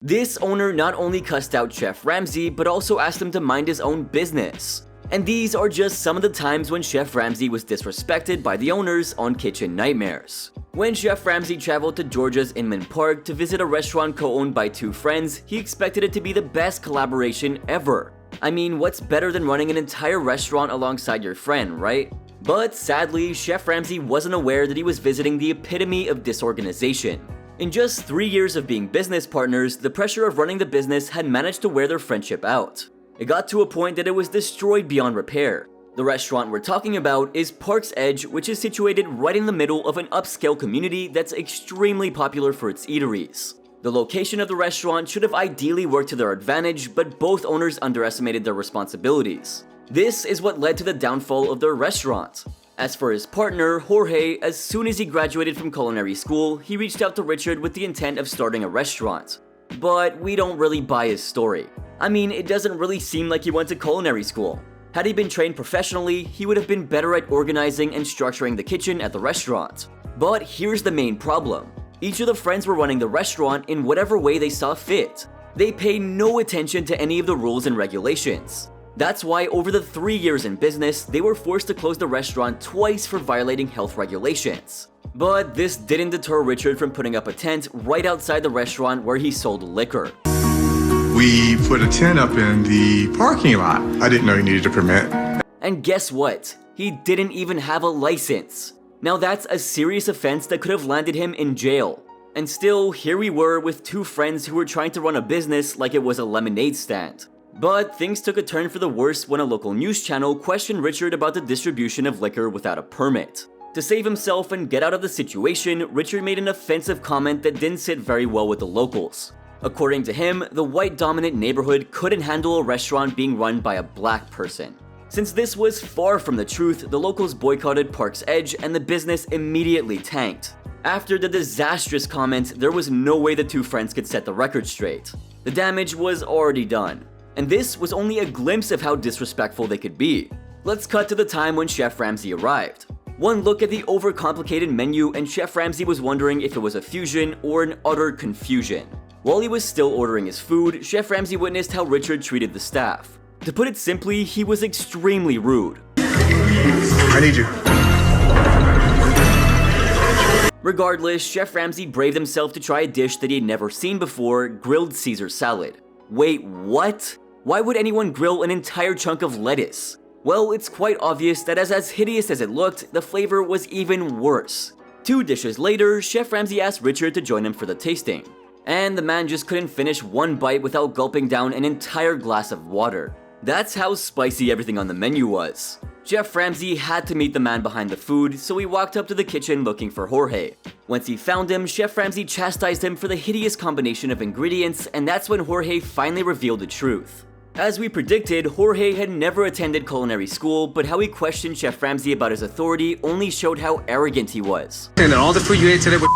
This owner not only cussed out Chef Ramsay, but also asked him to mind his own business. And these are just some of the times when Chef Ramsay was disrespected by the owners on Kitchen Nightmares. When Chef Ramsay traveled to Georgia's Inman Park to visit a restaurant co-owned by two friends, he expected it to be the best collaboration ever. I mean, what's better than running an entire restaurant alongside your friend, right? But sadly, Chef Ramsay wasn't aware that he was visiting the epitome of disorganization. In just 3 years of being business partners, the pressure of running the business had managed to wear their friendship out. It got to a point that it was destroyed beyond repair. The restaurant we're talking about is Park's Edge, which is situated right in the middle of an upscale community that's extremely popular for its eateries. The location of the restaurant should have ideally worked to their advantage, but both owners underestimated their responsibilities. This is what led to the downfall of their restaurant. As for his partner, Jorge, as soon as he graduated from culinary school, he reached out to Richard with the intent of starting a restaurant. But we don't really buy his story. I mean, it doesn't really seem like he went to culinary school. Had he been trained professionally, he would have been better at organizing and structuring the kitchen at the restaurant. But here's the main problem. Each of the friends were running the restaurant in whatever way they saw fit. They pay no attention to any of the rules and regulations. That's why over the 3 years in business, they were forced to close the restaurant twice for violating health regulations. But this didn't deter Richard from putting up a tent right outside the restaurant where he sold liquor. We put a tent up in the parking lot. I didn't know you needed a permit. And guess what? He didn't even have a license. Now that's a serious offense that could have landed him in jail. And still, here we were with two friends who were trying to run a business like it was a lemonade stand. But things took a turn for the worse when a local news channel questioned Richard about the distribution of liquor without a permit. To save himself and get out of the situation, Richard made an offensive comment that didn't sit very well with the locals. According to him, the white-dominant neighborhood couldn't handle a restaurant being run by a black person. Since this was far from the truth, the locals boycotted Park's Edge and the business immediately tanked. After the disastrous comment, there was no way the two friends could set the record straight. The damage was already done. And this was only a glimpse of how disrespectful they could be. Let's cut to the time when Chef Ramsay arrived. One look at the overcomplicated menu and Chef Ramsay was wondering if it was a fusion or an utter confusion. While he was still ordering his food, Chef Ramsay witnessed how Richard treated the staff. To put it simply, he was extremely rude. I need you. Regardless, Chef Ramsay braved himself to try a dish that he had never seen before, grilled Caesar salad. Wait, what? Why would anyone grill an entire chunk of lettuce? Well, it's quite obvious that as hideous as it looked, the flavor was even worse. 2 dishes later, Chef Ramsay asked Richard to join him for the tasting. And the man just couldn't finish one bite without gulping down an entire glass of water. That's how spicy everything on the menu was. Chef Ramsay had to meet the man behind the food, so he walked up to the kitchen looking for Jorge. Once he found him, Chef Ramsay chastised him for the hideous combination of ingredients, and that's when Jorge finally revealed the truth. As we predicted, Jorge had never attended culinary school, but how he questioned Chef Ramsay about his authority only showed how arrogant he was. And all the food you ate today was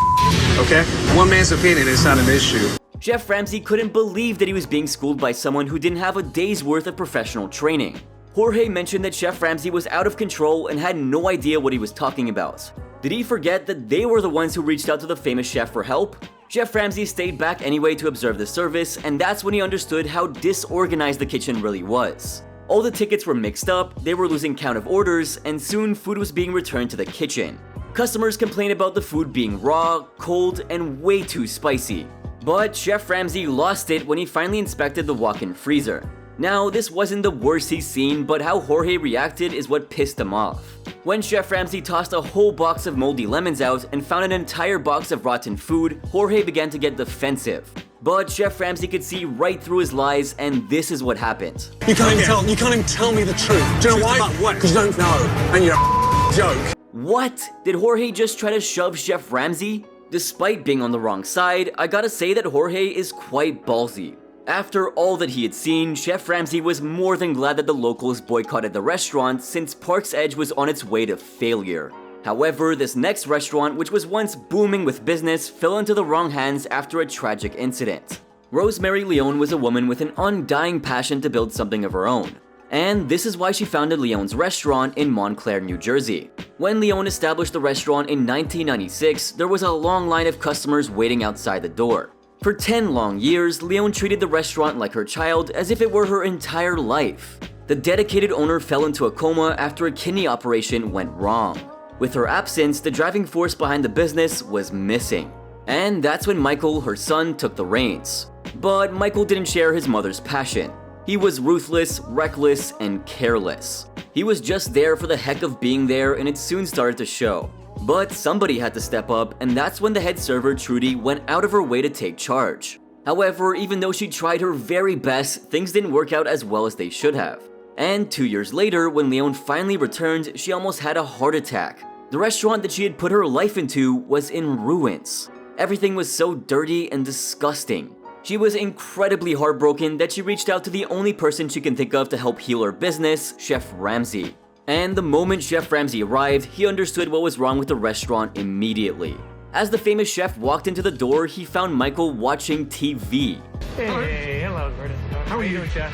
okay? One man's opinion is not an issue. Chef Ramsay couldn't believe that he was being schooled by someone who didn't have a day's worth of professional training. Jorge mentioned that Chef Ramsay was out of control and had no idea what he was talking about. Did he forget that they were the ones who reached out to the famous chef for help? Chef Ramsay stayed back anyway to observe the service, and that's when he understood how disorganized the kitchen really was. All the tickets were mixed up, they were losing count of orders, and soon food was being returned to the kitchen. Customers complained about the food being raw, cold, and way too spicy. But Chef Ramsay lost it when he finally inspected the walk-in freezer. Now, this wasn't the worst he's seen, but how Jorge reacted is what pissed him off. When Chef Ramsay tossed a whole box of moldy lemons out and found an entire box of rotten food, Jorge began to get defensive. But Chef Ramsay could see right through his lies, and this is what happened. You can't even tell me the truth. Do you know why? About what? Because you don't know, and you're a joke. What? Did Jorge just try to shove Chef Ramsay? Despite being on the wrong side, I gotta say that Jorge is quite ballsy. After all that he had seen, Chef Ramsay was more than glad that the locals boycotted the restaurant since Park's Edge was on its way to failure. However, this next restaurant, which was once booming with business, fell into the wrong hands after a tragic incident. Rosemary Leon was a woman with an undying passion to build something of her own. And this is why she founded Leon's Restaurant in Montclair, New Jersey. When Leon established the restaurant in 1996, there was a long line of customers waiting outside the door. For 10 long years, Leon treated the restaurant like her child as if it were her entire life. The dedicated owner fell into a coma after a kidney operation went wrong. With her absence, the driving force behind the business was missing. And that's when Michael, her son, took the reins. But Michael didn't share his mother's passion. He was ruthless, reckless, and careless. He was just there for the heck of being there, and it soon started to show. But somebody had to step up, and that's when the head server, Trudy, went out of her way to take charge. However, even though she tried her very best, things didn't work out as well as they should have. And 2 years later, when Leon finally returned, she almost had a heart attack. The restaurant that she had put her life into was in ruins. Everything was so dirty and disgusting. She was incredibly heartbroken that she reached out to the only person she can think of to help heal her business, Chef Ramsay. And the moment Chef Ramsay arrived, he understood what was wrong with the restaurant immediately. As the famous chef walked into the door, he found Michael watching TV. Hey, hello, Gordon. How are you doing, Chef?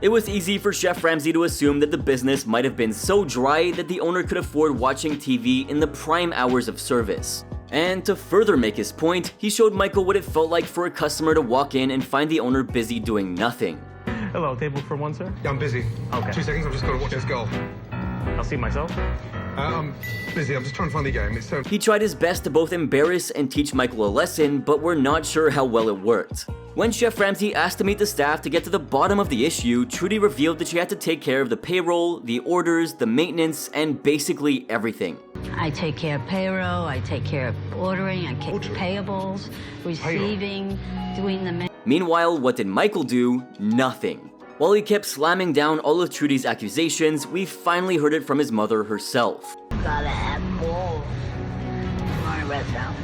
It was easy for Chef Ramsay to assume that the business might have been so dry that the owner could afford watching TV in the prime hours of service. And to further make his point, he showed Michael what it felt like for a customer to walk in and find the owner busy doing nothing. Hello, table for one, sir? Yeah, I'm busy. Okay. 2 seconds, I've just got to watch this golf. I'll see myself. I'm busy, I'm just trying to find the game. It's so... He tried his best to both embarrass and teach Michael a lesson, but we're not sure how well it worked. When Chef Ramsay asked to meet the staff to get to the bottom of the issue, Trudy revealed that she had to take care of the payroll, the orders, the maintenance, and basically everything. I take care of payroll, I take care of ordering, I take payables, receiving, doing the... Meanwhile, what did Michael do? Nothing. While he kept slamming down all of Trudy's accusations, we finally heard it from his mother herself. Gotta have goals. My restaurant.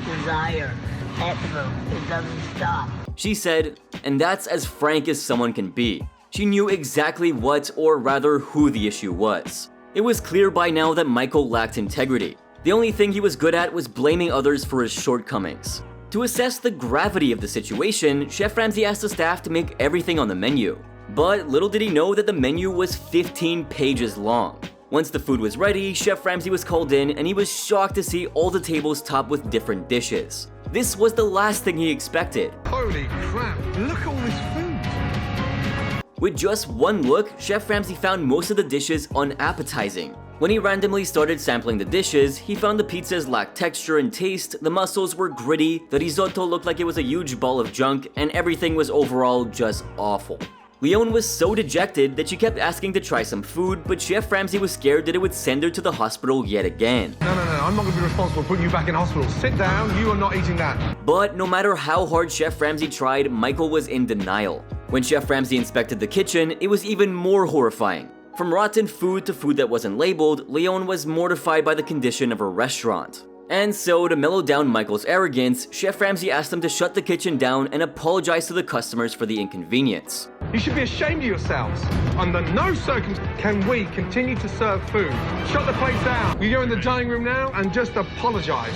Desire. Effort. It doesn't stop. She said, and that's as frank as someone can be. She knew exactly what, or rather who, the issue was. It was clear by now that Michael lacked integrity. The only thing he was good at was blaming others for his shortcomings. To assess the gravity of the situation, Chef Ramsay asked the staff to make everything on the menu. But little did he know that the menu was 15 pages long. Once the food was ready, Chef Ramsay was called in and he was shocked to see all the tables topped with different dishes. This was the last thing he expected. Holy crap, look at all this food. With just one look, Chef Ramsay found most of the dishes unappetizing. When he randomly started sampling the dishes, he found the pizzas lacked texture and taste, the mussels were gritty, the risotto looked like it was a huge ball of junk, and everything was overall just awful. Leon was so dejected that she kept asking to try some food, but Chef Ramsay was scared that it would send her to the hospital yet again. No, I'm not going to be responsible for putting you back in hospital. Sit down, you are not eating that. But no matter how hard Chef Ramsay tried, Michael was in denial. When Chef Ramsay inspected the kitchen, it was even more horrifying. From rotten food to food that wasn't labeled, Leon was mortified by the condition of her restaurant. And so, to mellow down Michael's arrogance, Chef Ramsay asked him to shut the kitchen down and apologize to the customers for the inconvenience. You should be ashamed of yourselves. Under no circumstances can we continue to serve food. Shut the place down. You go in the dining room now and just apologize.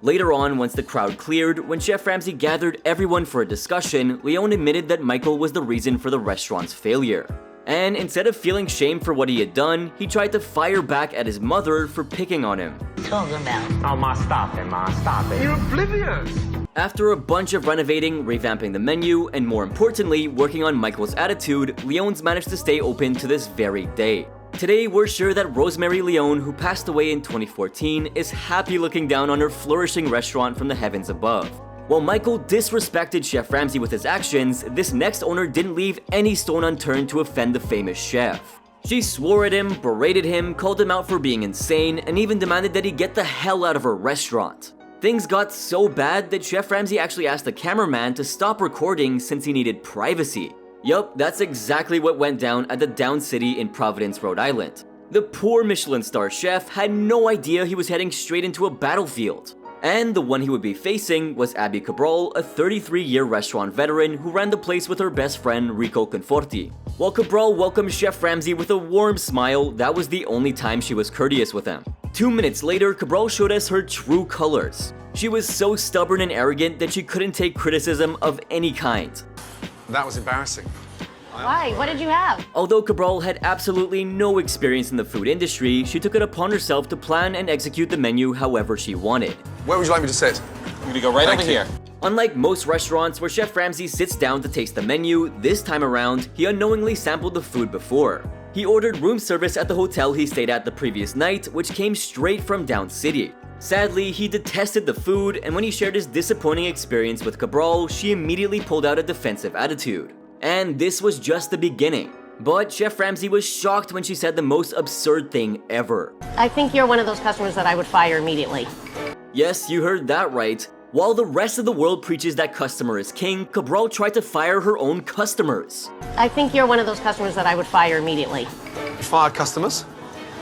Later on, once the crowd cleared, when Chef Ramsay gathered everyone for a discussion, Leon admitted that Michael was the reason for the restaurant's failure. And instead of feeling shame for what he had done, he tried to fire back at his mother for picking on him. Talking about. Oh, Ma, stop it, Ma, stop it. You're oblivious. After a bunch of renovating, revamping the menu, and more importantly, working on Michael's attitude, Leon's managed to stay open to this very day. Today, we're sure that Rosemary Leon, who passed away in 2014, is happy looking down on her flourishing restaurant from the heavens above. While Michael disrespected Chef Ramsay with his actions, this next owner didn't leave any stone unturned to offend the famous chef. She swore at him, berated him, called him out for being insane, and even demanded that he get the hell out of her restaurant. Things got so bad that Chef Ramsay actually asked the cameraman to stop recording since he needed privacy. Yup, that's exactly what went down at the Down City in Providence, Rhode Island. The poor Michelin star chef had no idea he was heading straight into a battlefield. And the one he would be facing was Abby Cabral, a 33-year restaurant veteran who ran the place with her best friend Rico Conforti. While Cabral welcomed Chef Ramsay with a warm smile, that was the only time she was courteous with him. 2 minutes later, Cabral showed us her true colors. She was so stubborn and arrogant that she couldn't take criticism of any kind. That was embarrassing. Why? What did you have? Although Cabral had absolutely no experience in the food industry, she took it upon herself to plan and execute the menu however she wanted. Where would you like me to sit? You're gonna go right Thank over you. here. Unlike most restaurants where Chef Ramsay sits down to taste the menu, this time around, he unknowingly sampled the food before. He ordered room service at the hotel he stayed at the previous night, which came straight from down city. Sadly, he detested the food, and when he shared his disappointing experience with Cabral, she immediately pulled out a defensive attitude. And this was just the beginning. But Chef Ramsay was shocked when she said the most absurd thing ever. I think you're one of those customers that I would fire immediately. Yes, you heard that right. While the rest of the world preaches that customer is king, Cabral tried to fire her own customers. I think you're one of those customers that I would fire immediately. Fire customers?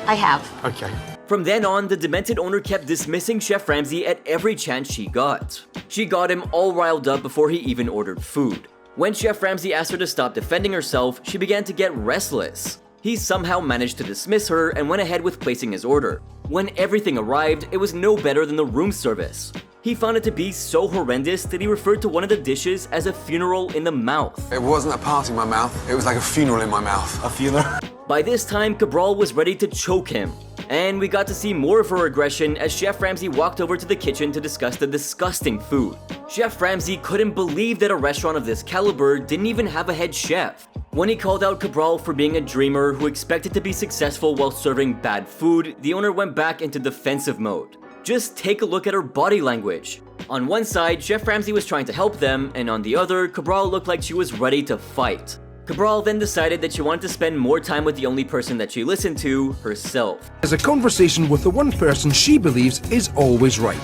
I have. Okay. From then on, the demented owner kept dismissing Chef Ramsay at every chance she got. She got him all riled up before he even ordered food. When Chef Ramsay asked her to stop defending herself, she began to get restless. He somehow managed to dismiss her and went ahead with placing his order. When everything arrived, it was no better than the room service. He found it to be so horrendous that he referred to one of the dishes as a funeral in the mouth. It wasn't a party in my mouth, it was like a funeral in my mouth. A funeral? By this time, Cabral was ready to choke him. And we got to see more of her aggression as Chef Ramsay walked over to the kitchen to discuss the disgusting food. Chef Ramsay couldn't believe that a restaurant of this caliber didn't even have a head chef. When he called out Cabral for being a dreamer who expected to be successful while serving bad food, the owner went back into defensive mode. Just take a look at her body language. On one side, Chef Ramsay was trying to help them, and on the other, Cabral looked like she was ready to fight. Cabral then decided that she wanted to spend more time with the only person that she listened to, herself. Is a conversation with the one person she believes is always right,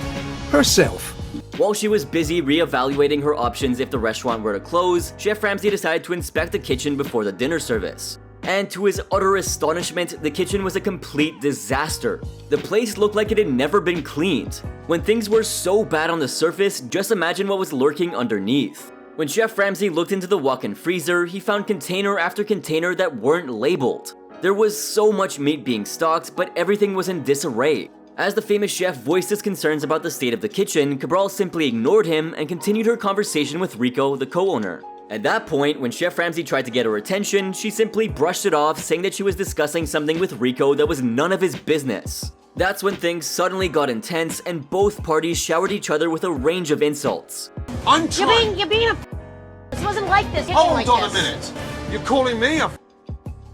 herself. While she was busy reevaluating her options if the restaurant were to close, Chef Ramsay decided to inspect the kitchen before the dinner service. And to his utter astonishment, the kitchen was a complete disaster. The place looked like it had never been cleaned. When things were so bad on the surface, just imagine what was lurking underneath. When Chef Ramsay looked into the walk-in freezer, he found container after container that weren't labeled. There was so much meat being stocked, but everything was in disarray. As the famous chef voiced his concerns about the state of the kitchen, Cabral simply ignored him and continued her conversation with Rico, the co-owner. At that point, when Chef Ramsay tried to get her attention, she simply brushed it off, saying that she was discussing something with Rico that was none of his business. That's when things suddenly got intense and both parties showered each other with a range of insults. I'm trying... You're being a This wasn't like this. Hold on a minute. You're calling me a...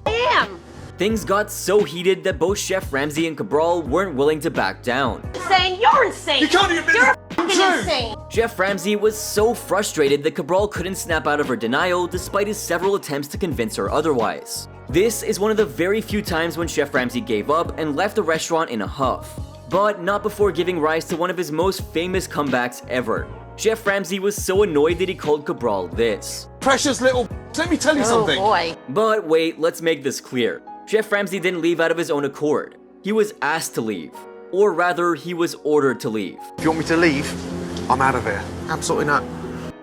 I am. Things got so heated that both Chef Ramsay and Cabral weren't willing to back down. Saying you're insane. You can't even admit You're the fucking truth. insane. Chef Ramsay was so frustrated that Cabral couldn't snap out of her denial despite his several attempts to convince her otherwise. This is one of the very few times when Chef Ramsay gave up and left the restaurant in a huff. But not before giving rise to one of his most famous comebacks ever. Chef Ramsay was so annoyed that he called Cabral this. Precious little... Let me tell you something. Oh boy. But wait, let's make this clear. Chef Ramsay didn't leave out of his own accord. He was asked to leave. Or rather, he was ordered to leave. If you want me to leave, I'm out of here. Absolutely not.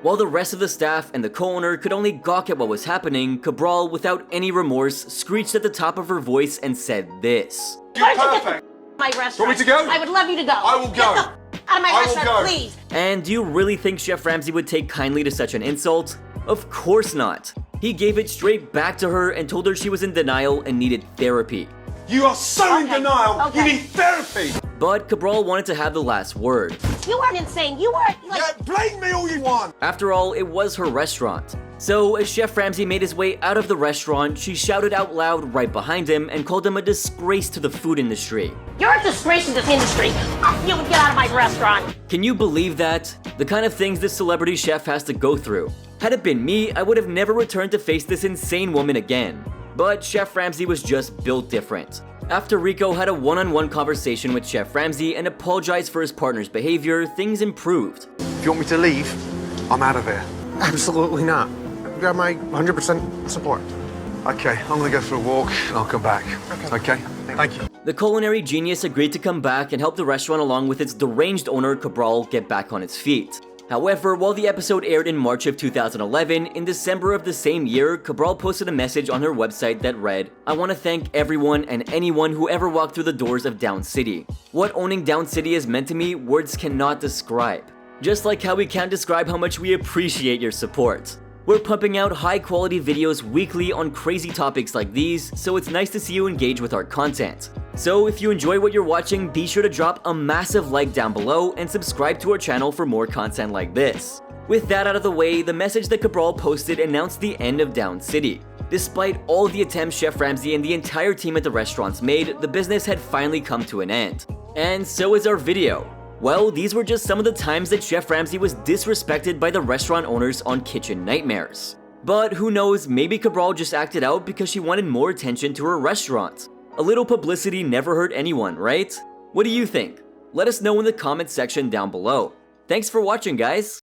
While the rest of the staff and the co-owner could only gawk at what was happening, Cabral, without any remorse, screeched at the top of her voice and said this. You're perfect. My restaurant. Want me to go? I would love you to go. I will go. Get the out of my I will restaurant, go. please. And do you really think Chef Ramsay would take kindly to such an insult? Of course not. He gave it straight back to her and told her she was in denial and needed therapy. You are so in denial. Okay. You need therapy. But Cabral wanted to have the last word. You weren't insane. You weren't like. Yeah, blame me all you want. After all, it was her restaurant. So as Chef Ramsay made his way out of the restaurant, she shouted out loud right behind him and called him a disgrace to the food industry. You're a disgrace to this industry. You would get out of my restaurant. Can you believe that? The kind of things this celebrity chef has to go through. Had it been me, I would have never returned to face this insane woman again. But Chef Ramsay was just built different. After Rico had a one-on-one conversation with Chef Ramsay and apologized for his partner's behavior, things improved. If you want me to leave, I'm out of here. Absolutely not. You got my 100% support. Okay, I'm gonna go for a walk and I'll come back. Okay? Thank you. The culinary genius agreed to come back and help the restaurant along with its deranged owner Cabral get back on its feet. However, while the episode aired in March of 2011, in December of the same year, Cabral posted a message on her website that read, "I want to thank everyone and anyone who ever walked through the doors of Down City. What owning Down City has meant to me, words cannot describe. Just like how we can't describe how much we appreciate your support. We're pumping out high-quality videos weekly on crazy topics like these, so it's nice to see you engage with our content. So if you enjoy what you're watching, be sure to drop a massive like down below and subscribe to our channel for more content like this. With that out of the way, the message that Cabral posted announced the end of Down City. Despite all the attempts Chef Ramsay and the entire team at the restaurants made, the business had finally come to an end. And so is our video. Well, these were just some of the times that Chef Ramsay was disrespected by the restaurant owners on Kitchen Nightmares. But who knows, maybe Cabral just acted out because she wanted more attention to her restaurant. A little publicity never hurt anyone, right? What do you think? Let us know in the comments section down below. Thanks for watching, guys!